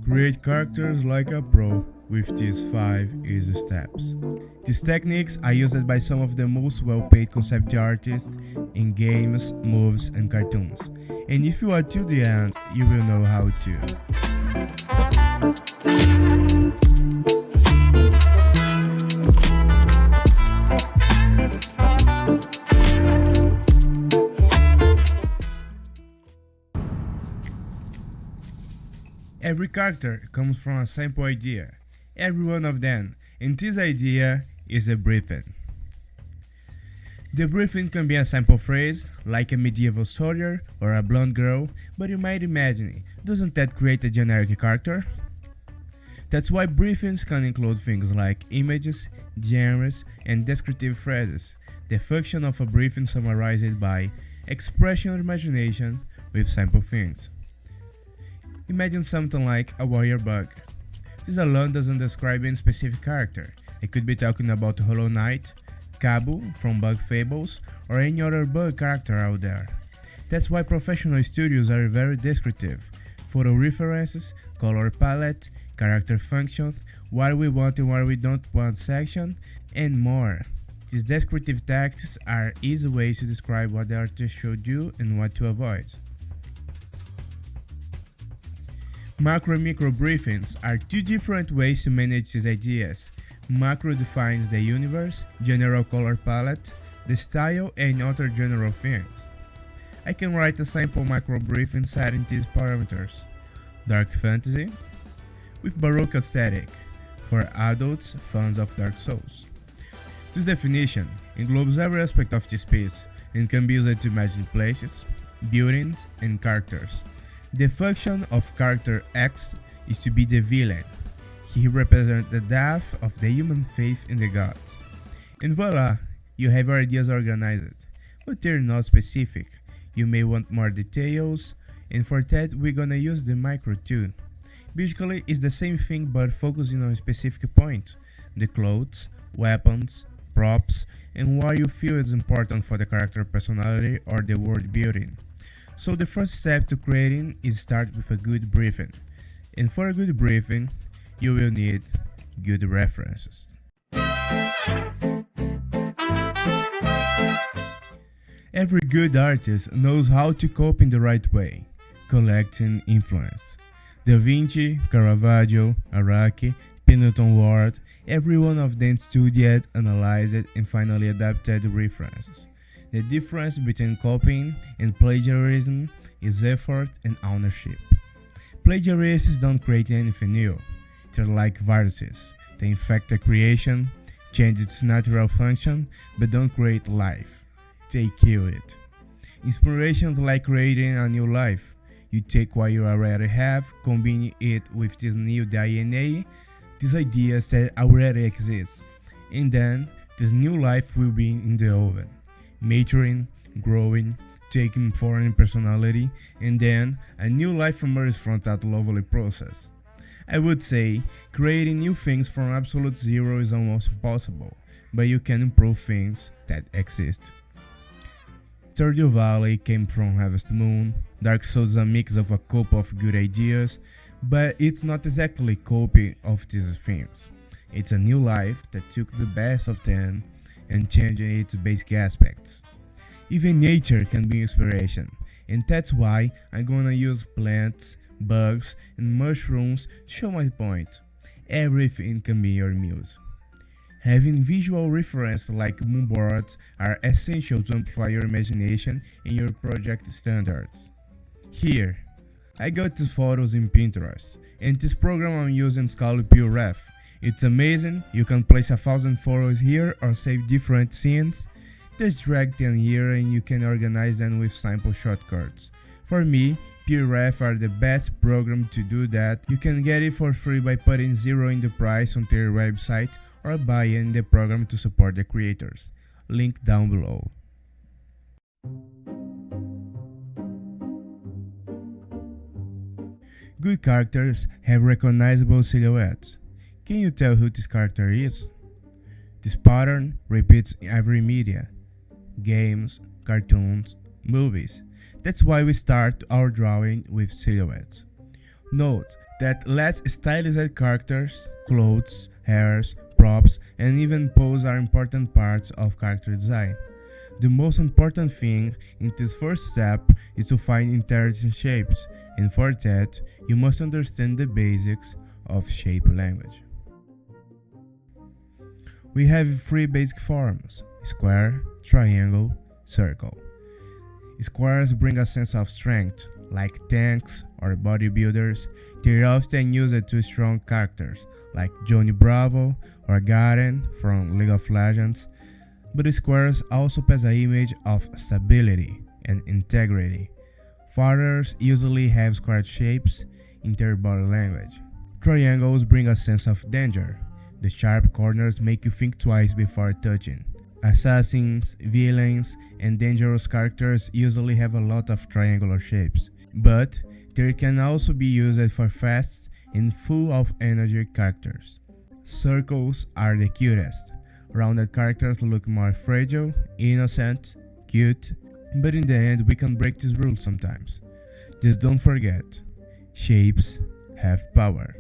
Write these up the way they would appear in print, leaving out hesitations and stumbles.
Create characters like a pro with these 5 easy steps. These techniques are used by some of the most well-paid concept artists in games, movies, and cartoons. And if you are to the end, you will know how to. Every character comes from a simple idea, every one of them, and this idea is a briefing. The briefing can be a simple phrase, like a medieval soldier or a blonde girl, but you might imagine, doesn't that create a generic character? That's why briefings can include things like images, genres, and descriptive phrases. The function of a briefing summarized by expression or imagination with simple things. Imagine something like a warrior bug. This alone doesn't describe any specific character. It could be talking about Hollow Knight, Cabo from Bug Fables, or any other bug character out there. That's why professional studios are very descriptive. Photo references, color palette, character function, what we want and what we don't want section, and more. These descriptive texts are easy ways to describe what the artist should do and what to avoid. Macro and micro briefings are 2 different ways to manage these ideas. Macro defines the universe, general color palette, the style, and other general things. I can write a simple macro briefing setting these parameters. Dark fantasy with Baroque aesthetic for adults fans of Dark Souls. This definition englobes every aspect of this piece and can be used to imagine places, buildings, and characters. The function of character X is to be the villain. He represents the death of the human faith in the gods. And voila, you have your ideas organized, but they're not specific. You may want more details, and for that we're gonna use the micro too. Basically, it's the same thing but focusing on a specific point: the clothes, weapons, props, and what you feel is important for the character personality or the world building. So the first step to creating is start with a good briefing. And for a good briefing, you will need good references. Every good artist knows how to cope in the right way, collecting influence. Da Vinci, Caravaggio, Araki, Pendleton Ward, every one of them studied, analyzed, and finally adapted references. The difference between copying and plagiarism is effort and ownership. Plagiarists don't create anything new. They're like viruses. They infect a creation, change its natural function, but don't create life. They kill it. Inspiration is like creating a new life. You take what you already have, combine it with this new DNA, these ideas that already exist, and then this new life will be in the oven. Maturing, growing, taking form in personality, and then a new life emerges from that lovely process. I would say creating new things from absolute zero is almost impossible, but you can improve things that exist. Stardew Valley came from Harvest Moon. Dark Souls is a mix of a couple of good ideas, but it's not exactly a copy of these things. It's a new life that took the best of them and changing its basic aspects. Even nature can be inspiration, and that's why I'm gonna use plants, bugs, and mushrooms to show my point. Everything can be your muse. Having visual references like moonboards are essential to amplify your imagination and your project standards. Here, I got these photos in Pinterest, and this program I'm using is called pureref. It's amazing, you can place 1,000 photos here or save different scenes. Just drag them here and you can organize them with simple shortcuts. For me, pureref are the best program to do that. You can get it for free by putting 0 in the price on their website or buying the program to support the creators. Link down below. Good characters have recognizable silhouettes. Can you tell who this character is? This pattern repeats in every media: games, cartoons, movies. That's why we start our drawing with silhouettes. Note that less stylized characters, clothes, hairs, props, and even pose are important parts of character design. The most important thing in this first step is to find interesting shapes, and for that, you must understand the basics of shape language. We have three basic forms: square, triangle, circle. Squares bring a sense of strength, like tanks or bodybuilders. They're often used to strong characters, like Johnny Bravo or Garen from League of Legends. But squares also pass an image of stability and integrity. Fighters usually have squared shapes in their body language. Triangles bring a sense of danger. The sharp corners make you think twice before touching. Assassins, villains, and dangerous characters usually have a lot of triangular shapes, but they can also be used for fast and full of energy characters. Circles are the cutest. Rounded characters look more fragile, innocent, cute, but in the end we can break this rule sometimes. Just don't forget, shapes have power.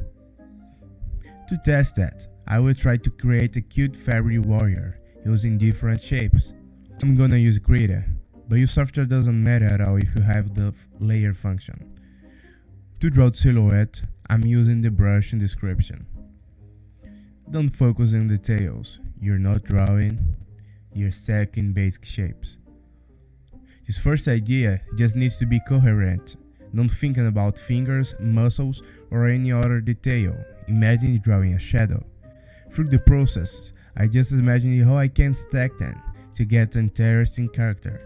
To test that, I will try to create a cute fairy warrior using different shapes. I'm gonna use Krita, but your software doesn't matter at all if you have the layer function. To draw the silhouette, I'm using the brush in description. Don't focus on details, you're not drawing, you're stacking basic shapes. This first idea just needs to be coherent. Don't think about fingers, muscles, or any other detail. Imagine drawing a shadow. Through the process, I just imagine how I can stack them to get an interesting character.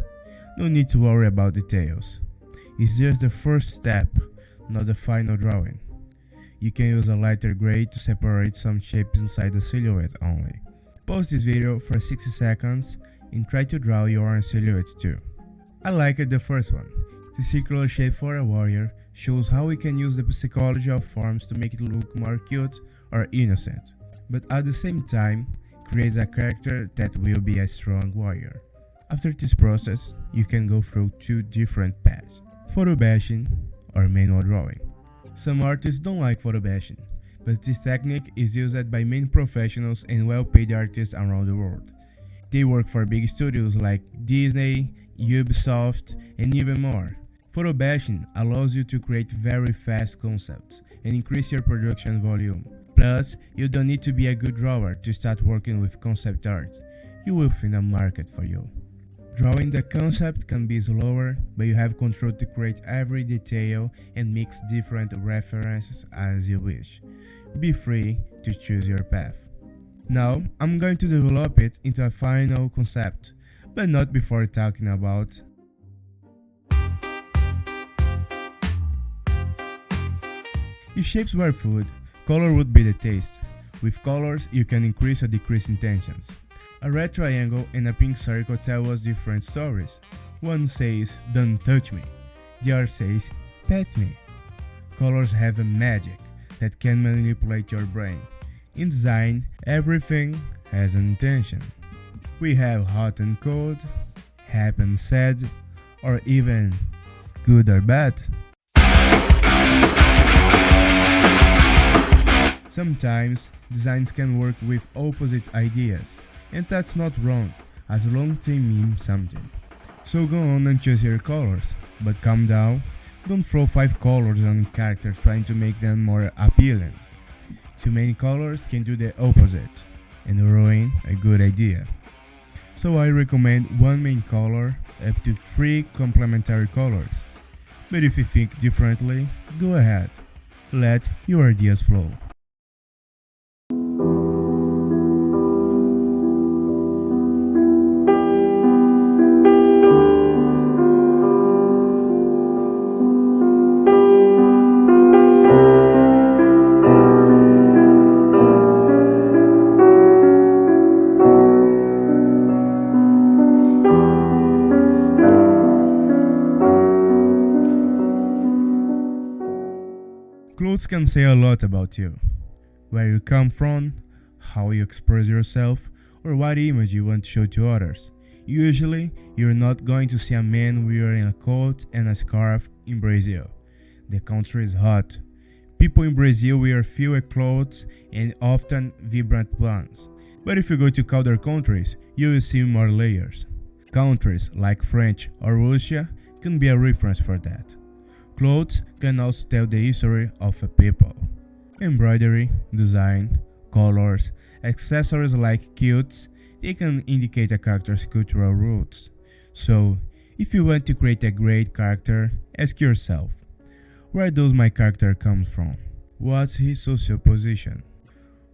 No need to worry about details. It's just the first step, not the final drawing. You can use a lighter gray to separate some shapes inside the silhouette only. Pause this video for 60 seconds and try to draw your own silhouette too. I liked the first one. The circular shape for a warrior shows how we can use the psychology of forms to make it look more cute or innocent, but at the same time, creates a character that will be a strong warrior. After this process, you can go through two different paths: photo bashing or manual drawing. Some artists don't like photo bashing, but this technique is used by many professionals and well-paid artists around the world. They work for big studios like Disney, Ubisoft, and even more. Photo bashing allows you to create very fast concepts and increase your production volume. Plus, you don't need to be a good drawer to start working with concept art. You will find a market for you. Drawing the concept can be slower, but you have control to create every detail and mix different references as you wish. Be free to choose your path. Now, I'm going to develop it into a final concept, but not before talking about if shapes were food, color would be the taste. With colors, you can increase or decrease intentions. A red triangle and a pink circle tell us different stories. One says, "Don't touch me." The other says, "Pet me." Colors have a magic that can manipulate your brain. In design, everything has an intention. We have hot and cold, happy and sad, or even good or bad. Sometimes, designs can work with opposite ideas, and that's not wrong, as long as they mean something. So go on and choose your colors, but calm down, don't throw 5 colors on a character trying to make them more appealing. Too many colors can do the opposite, and ruin a good idea. So I recommend one main color up to 3 complementary colors. But if you think differently, go ahead, let your ideas flow. Clothes can say a lot about you. Where you come from, how you express yourself, or what image you want to show to others. Usually, you're not going to see a man wearing a coat and a scarf in Brazil. The country is hot. People in Brazil wear fewer clothes and often vibrant ones. But if you go to colder countries, you will see more layers. Countries like French or Russia can be a reference for that. Clothes can also tell the history of a people. Embroidery, design, colors, accessories like quilts, they can indicate a character's cultural roots. So, if you want to create a great character, ask yourself, where does my character come from? What's his social position?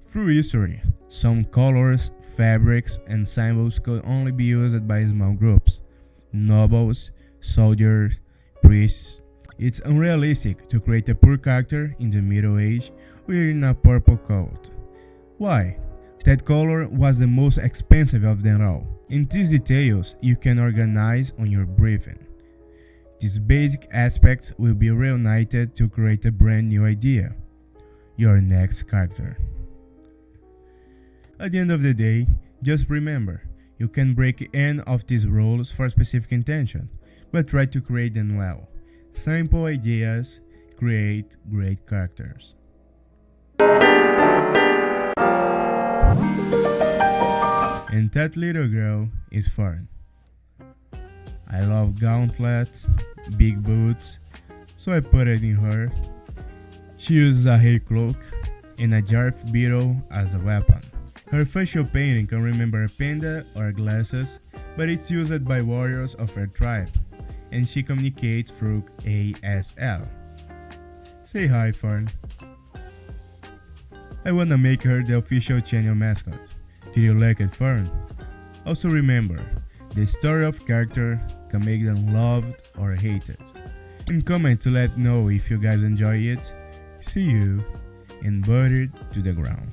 Through history, some colors, fabrics, and symbols could only be used by small groups. Nobles, soldiers, priests. It's unrealistic to create a poor character in the Middle Age wearing a purple coat. Why? That color was the most expensive of them all. In these details, you can organize on your briefing. These basic aspects will be reunited to create a brand new idea, your next character. At the end of the day, just remember, you can break any of these rules for a specific intention, but try to create them well. Simple ideas create great characters. And that little girl is fun. I love gauntlets, big boots, so I put it in her. She uses a hay cloak and a jar of beetle as a weapon. Her facial painting can remember a panda or glasses, but it's used by warriors of her tribe, and she communicates through ASL. Say hi, Fern. I wanna make her the official channel mascot. Did you like it, Fern? Also remember, the story of character can make them loved or hated. And comment to let know if you guys enjoy it. See you and buried to the ground.